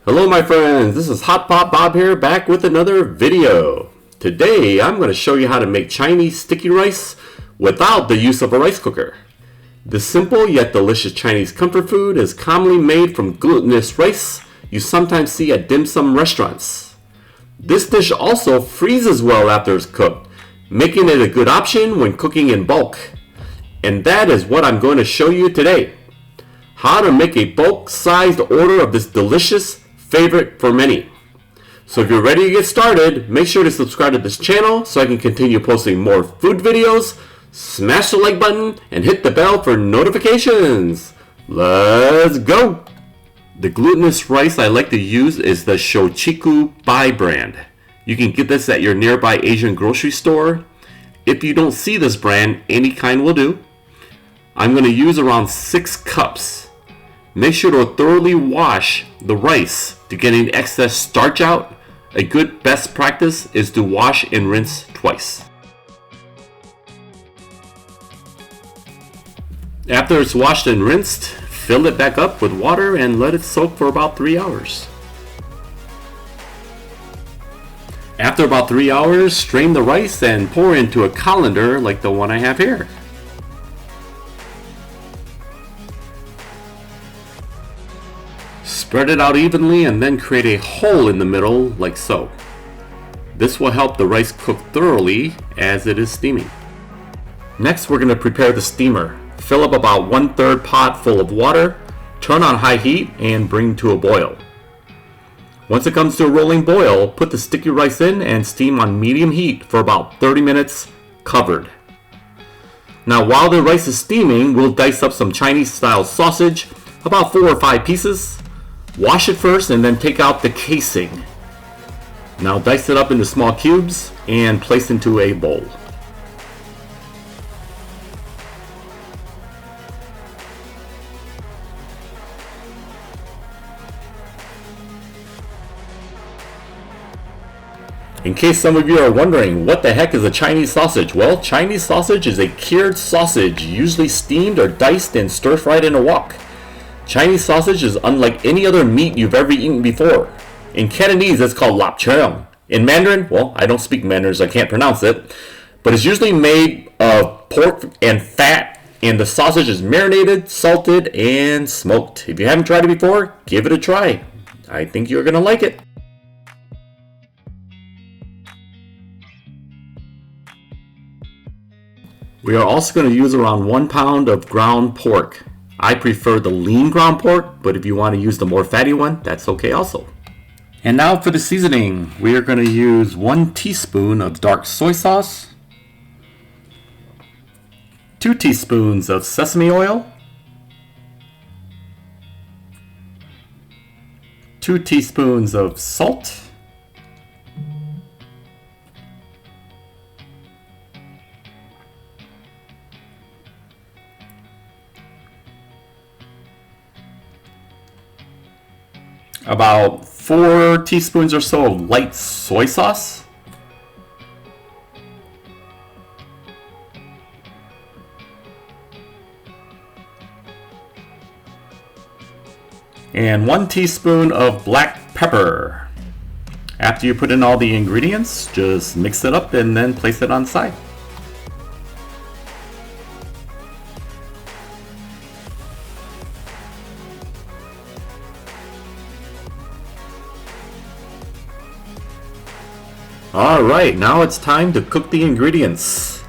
Hello my friends, this is Hot Pot Bob here, back with another video. Today I'm going to show you how to make Chinese sticky rice without the use of a rice cooker. This simple yet delicious Chinese comfort food is commonly made from glutinous rice you sometimes see at dim sum restaurants. This dish also freezes well after it's cooked, making it a good option when cooking in bulk. And that is what I'm going to show you today. How to make a bulk-sized order of this delicious favorite for many. So if you're ready to get started, make sure to subscribe to this channel so I can continue posting more food videos. Smash the like button and hit the bell for notifications. Let's go! The glutinous rice I like to use is the Sho Chiku Bai brand. You can get this at your nearby Asian grocery store. If you don't see this brand, any kind will do. I'm going to use around 6 cups. Make sure to thoroughly wash the rice to get any excess starch out. A good best practice is to wash and rinse twice. After it's washed and rinsed, fill it back up with water and let it soak for about 3 hours. After about 3 hours, strain the rice and pour into a colander like the one I have here. Spread it out evenly and then create a hole in the middle like so. This will help the rice cook thoroughly as it is steaming. Next, we're going to prepare the steamer. Fill up about 1/3 pot full of water, turn on high heat and bring to a boil. Once it comes to a rolling boil, put the sticky rice in and steam on medium heat for about 30 minutes covered. Now while the rice is steaming, we'll dice up some Chinese style sausage, about 4 or 5 pieces. Wash it first and then take out the casing. Now dice it up into small cubes and place into a bowl. In case some of you are wondering, what the heck is a Chinese sausage? Well, Chinese sausage is a cured sausage, usually steamed or diced and stir-fried in a wok. Chinese sausage is unlike any other meat you've ever eaten before. In Cantonese, it's called lap cheong. In Mandarin, well, I don't speak Mandarin, so I can't pronounce it, but it's usually made of pork and fat, and the sausage is marinated, salted, and smoked. If you haven't tried it before, give it a try. I think you're gonna like it. We are also going to use around 1 pound of ground pork. I prefer the lean ground pork, but if you want to use the more fatty one, that's okay also. And now for the seasoning. We are going to use 1 teaspoon of dark soy sauce, 2 teaspoons of sesame oil, 2 teaspoons of salt, about 4 teaspoons or so of light soy sauce, and 1 teaspoon of black pepper. After you put in all the ingredients, just mix it up and then place it on the side. Alright, now it's time to cook the ingredients.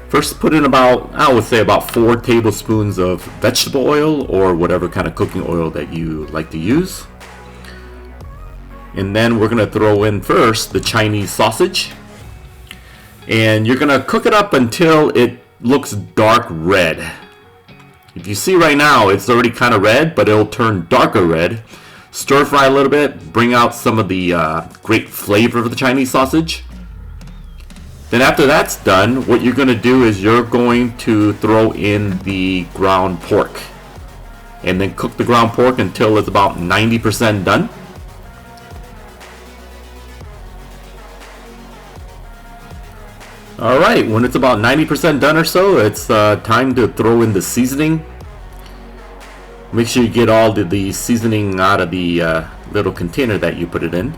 First put in about, I would say about 4 tablespoons of vegetable oil or whatever kind of cooking oil that you like to use. And then we're going to throw in first the Chinese sausage. And you're going to cook it up until it looks dark red. If you see right now, it's already kind of red, but it'll turn darker red. Stir fry a little bit, bring out some of the great flavor of the Chinese sausage. Then after that's done, what you're going to do is you're going to throw in the ground pork. And then cook the ground pork until it's about 90% done. Alright, when it's about 90% done or so, it's time to throw in the seasoning. Make sure you get all the seasoning out of the little container that you put it in.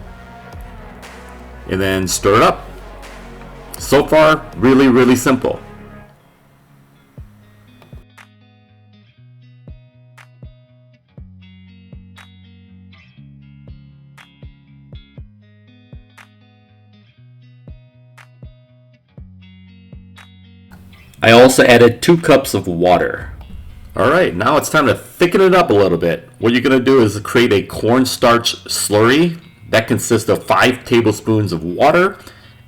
And then stir it up. So far, really, really simple. I also added 2 cups of water. Alright, now it's time to thicken it up a little bit. What you're going to do is create a cornstarch slurry that consists of 5 tablespoons of water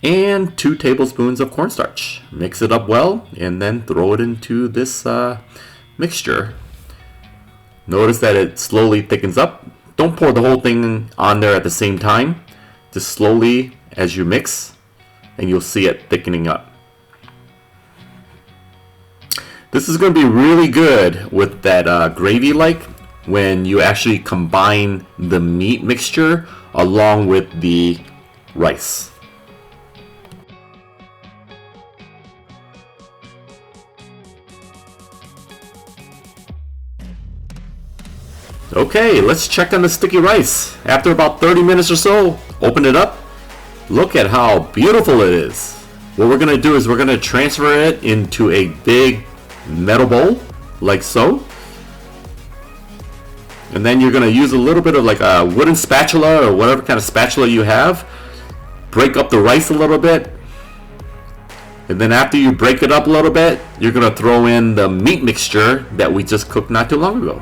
and 2 tablespoons of cornstarch. Mix it up well and then throw it into this mixture. Notice that it slowly thickens up. Don't pour the whole thing on there at the same time. Just slowly as you mix and you'll see it thickening up. This is going to be really good with that gravy-like when you actually combine the meat mixture along with the rice. Okay, let's check on the sticky rice. After about 30 minutes or so, open it up. Look at how beautiful it is. What we're going to do is we're going to transfer it into a big metal bowl, like so. And then you're going to use a little bit of like a wooden spatula or whatever kind of spatula you have. Break up the rice a little bit. And then after you break it up a little bit, you're going to throw in the meat mixture that we just cooked not too long ago.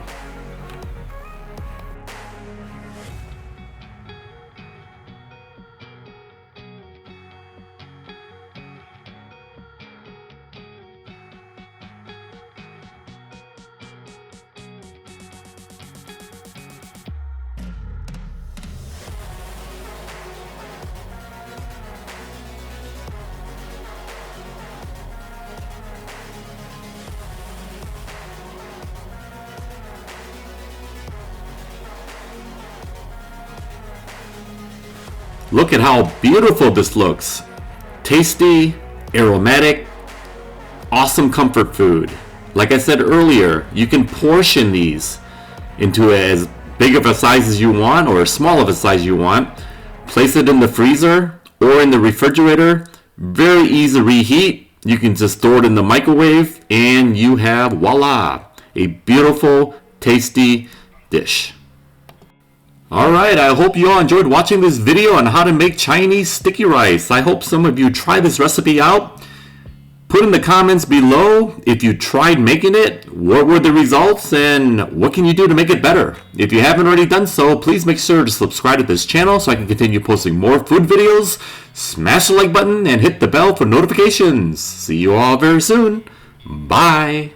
Look at how beautiful this looks. Tasty, aromatic, awesome comfort food. Like I said earlier, you can portion these into as big of a size as you want or as small of a size you want. Place it in the freezer or in the refrigerator. Very easy to reheat. You can just throw it in the microwave and you have, voila, a beautiful, tasty dish. Alright, I hope you all enjoyed watching this video on how to make Chinese sticky rice. I hope some of you try this recipe out. Put in the comments below if you tried making it, what were the results, and what can you do to make it better. If you haven't already done so, please make sure to subscribe to this channel so I can continue posting more food videos. Smash the like button and hit the bell for notifications. See you all very soon. Bye.